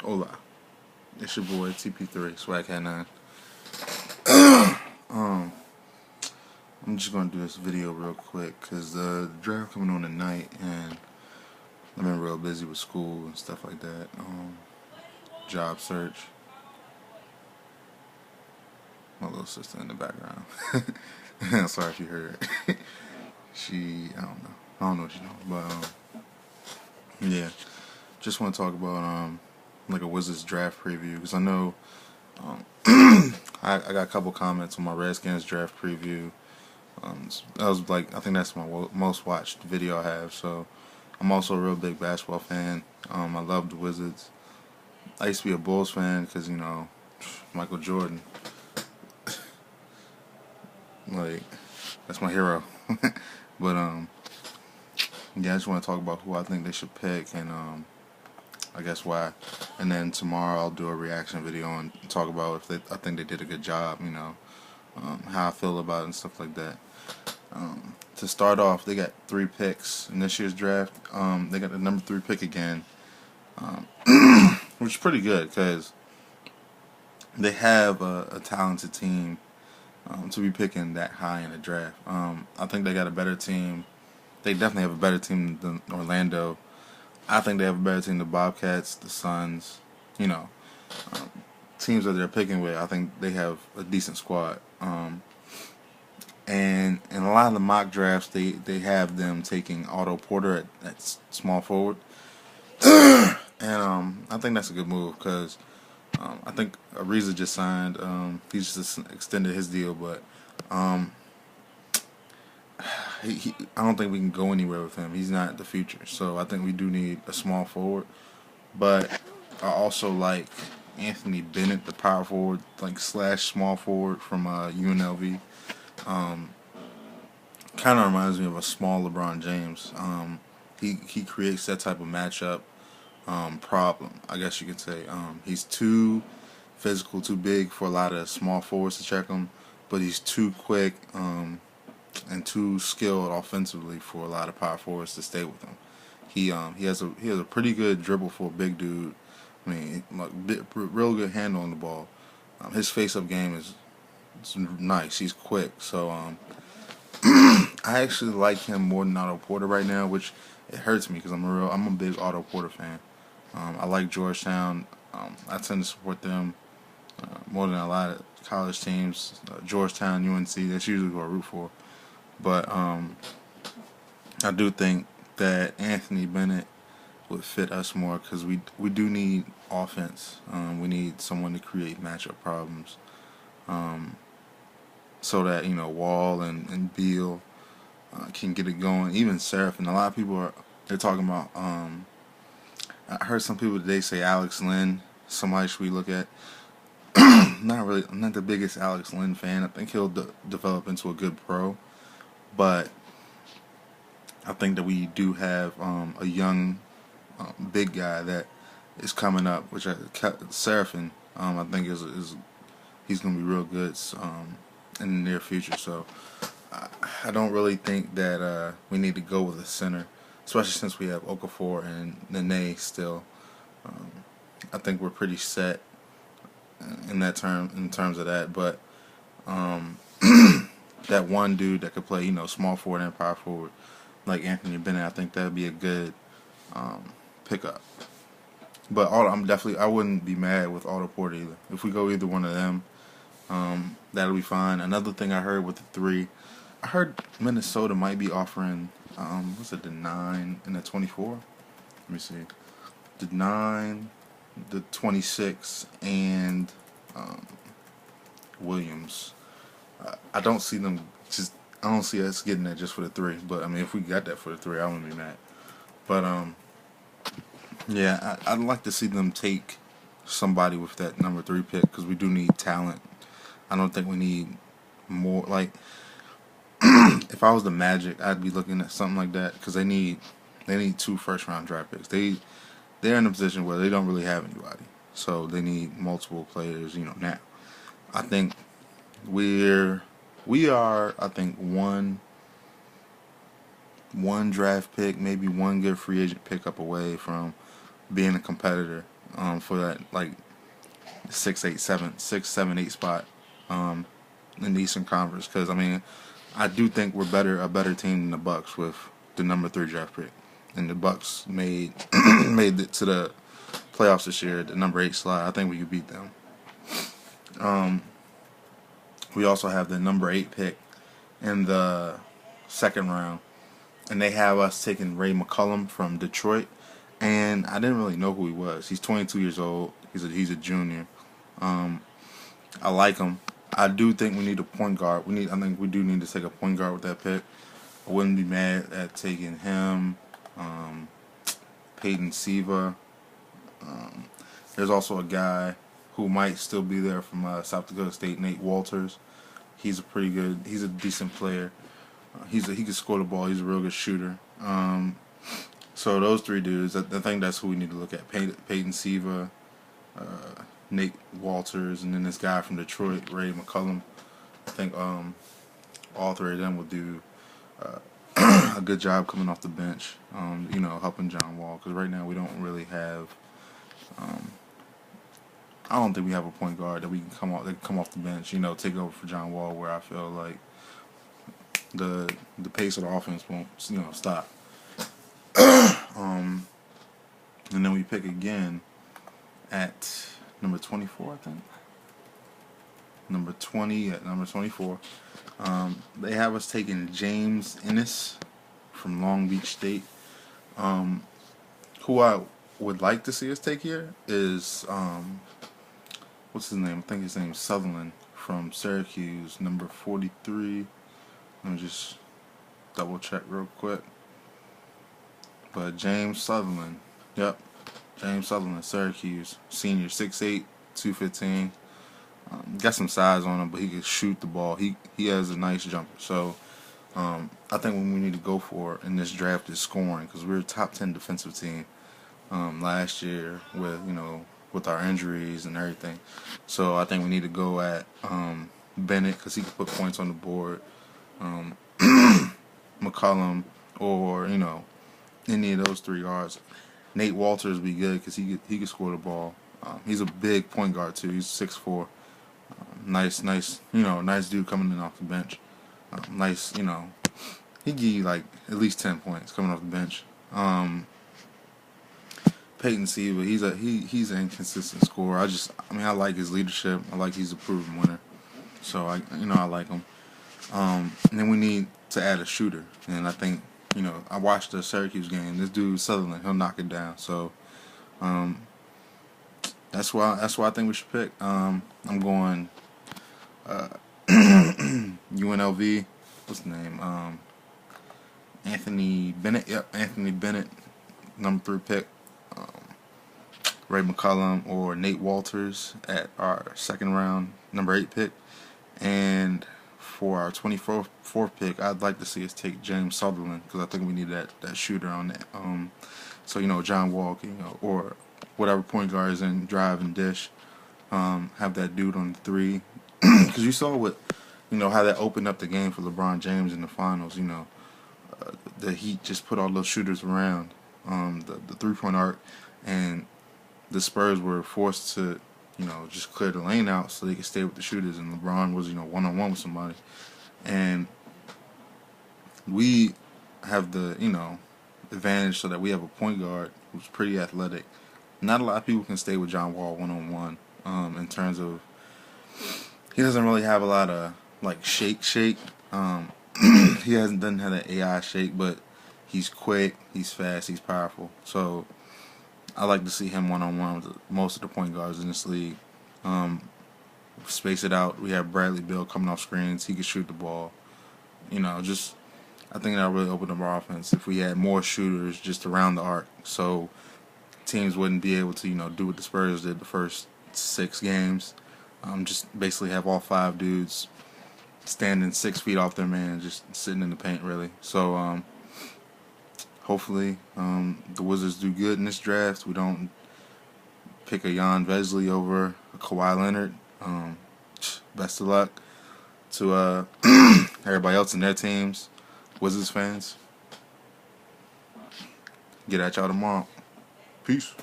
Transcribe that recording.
Hola, it's your boy TP3 Swag Hat 9. I'm just gonna do this video real quick because the draft coming on tonight, and I've been real busy with school and stuff like that. Job search. My little sister in the background. Sorry if you heard. I don't know what she knows, but yeah. Just want to talk about like a Wizards draft preview because I know I got a couple comments on my Redskins draft preview. That was I think that's my most watched video I have. So I'm also a real big basketball fan. I love the Wizards. I used to be a Bulls fan because Michael Jordan, that's my hero. But yeah, I just want to talk about who I think they should pick and I guess why. And then tomorrow I'll do a reaction video and talk about if I think they did a good job. How I feel about it and stuff like that. To start off, they got 3 picks in this year's draft. They got the number 3 pick again, which is pretty good because they have a talented team to be picking that high in the draft. I think they got a better team. They definitely have a better team than Orlando. I think they have a better team than the Bobcats, the Suns. Teams that they're picking with, I think they have a decent squad. And in a lot of the mock drafts, they have them taking Otto Porter at small forward. And I think that's a good move because I think Ariza just signed. He's just extended his deal, but I don't think we can go anywhere with him. He's not the future. So I think we do need a small forward. But I also like Anthony Bennett, the power forward, slash small forward from UNLV. Kind of reminds me of a small LeBron James. He creates that type of matchup problem, I guess you could say. He's too physical, too big for a lot of small forwards to check him, but he's too quick and too skilled offensively for a lot of power forwards to stay with him. He has a pretty good dribble for a big dude. I mean, real good handle on the ball. His face-up game is nice. He's quick. So I actually like him more than Otto Porter right now, which it hurts me because I'm a big Otto Porter fan. I like Georgetown. I tend to support them more than a lot of college teams. Georgetown, UNC, that's usually who I root for. But I do think that Anthony Bennett would fit us more because we do need offense. We need someone to create matchup problems, so that Wall and Beal can get it going. Even Seraphin. A lot of people they're talking about. I heard some people today say Alex Len. Somebody should we look at? Not really. I'm not the biggest Alex Len fan. I think he'll develop into a good pro, but I think that we do have a young big guy that is coming up, which Seraphin. I think is he's going to be real good in the near future. So I don't really think that we need to go with a center, especially since we have Okafor and Nene still. I think we're pretty set in terms of that. But that one dude that could play, small forward and power forward, like Anthony Bennett, I think that'd be a good pickup. But I wouldn't be mad with Otto Porter either. If we go either one of them, that'll be fine. Another thing I heard with the 3, I heard Minnesota might be offering, the 9 and the 24? Let me see. The 9, the 26, and Williams. I don't see us getting that just for the 3. But I mean, if we got that for the 3, I wouldn't be mad. But yeah, I'd like to see them take somebody with that number 3 pick because we do need talent. I don't think we need more. If I was the Magic, I'd be looking at something like that because they need 2 first-round draft picks. They're in a position where they don't really have anybody, so they need multiple players. Now, I think we are. I think one draft pick, maybe one good free agent pickup away from being a competitor for that like 6, 7, 8 spot in the Eastern Conference. Because I mean, I do think we're a better team than the Bucks with the number 3 draft pick, and the Bucks made made it to the playoffs this year, the number 8 slot. I think we could beat them. We also have the number 8 pick in the second round, and they have us taking Ray McCollum from Detroit. And I didn't really know who he was. He's 22 years old. He's a junior. I like him. I do think we need a point guard. I think we do need to take a point guard with that pick. I wouldn't be mad at taking him. Peyton Siva. There's also a guy who might still be there from South Dakota State, Nate Walters. He's a decent player. He can score the ball. He's a real good shooter. So those 3 dudes, I think that's who we need to look at. Peyton Siva, Nate Walters, and then this guy from Detroit, Ray McCollum. I think all 3 of them will do a good job coming off the bench, helping John Wall. Because right now we don't really have. I don't think we have a point guard that we can come off the bench, take over for John Wall. Where I feel like the pace of the offense won't, stop. And then we pick again at number 24, I think. Number 20 at number 24. They have us taking James Ennis from Long Beach State. Who I would like to see us take here is what's his name? I think his name's Sutherland from Syracuse, number 43. Let me just double check real quick. But James Sutherland, yep, James Sutherland, Syracuse, senior, 6'8", 215. Got some size on him, but he can shoot the ball. He has a nice jumper. So I think what we need to go for in this draft is scoring, because we're a top 10 defensive team last year with our injuries and everything. So I think we need to go at Bennett, because he can put points on the board. McCollum, or any of those 3 guards. Nate Walters would be good because he can score the ball. He's a big point guard too. He's 6'4". Nice dude coming in off the bench. He give you like at least 10 points coming off the bench. Peyton Siva, he's an inconsistent scorer. I like his leadership. I like he's a proven winner. So I like him. And then we need to add a shooter, and I think. I watched the Syracuse game. This dude Sutherland, he'll knock it down. So, that's why I think we should pick. I'm going UNLV. What's the name? Anthony Bennett. Yep, Anthony Bennett, number 3 pick. Ray McCollum or Nate Walters at our second round, number 8 pick, and for our 24th pick, I'd like to see us take James Sutherland, because I think we need that shooter on that. So John Wall, or whatever point guard is in drive and dish, have that dude on the 3, because you saw how that opened up the game for LeBron James in the finals. The Heat just put all those shooters around the 3-point arc, and the Spurs were forced to just clear the lane out so they could stay with the shooters, and LeBron was one-on-one with somebody. And we have the advantage so that we have a point guard who's pretty athletic. Not a lot of people can stay with John Wall one-on-one, in terms of he doesn't really have a lot of like shake. He doesn't have that AI shake, but he's quick, he's fast, he's powerful. So I like to see him one-on-one with most of the point guards in this league. Space it out. We have Bradley Beal coming off screens. He can shoot the ball. I think that'll really open up our offense if we had more shooters just around the arc. So teams wouldn't be able to, do what the Spurs did the first 6 games. Just basically have all 5 dudes standing 6 feet off their man, just sitting in the paint, really. So hopefully the Wizards do good in this draft. We don't pick a Jan Vesley over a Kawhi Leonard. Best of luck to everybody else in their teams. Wizards fans, get at y'all tomorrow. Peace.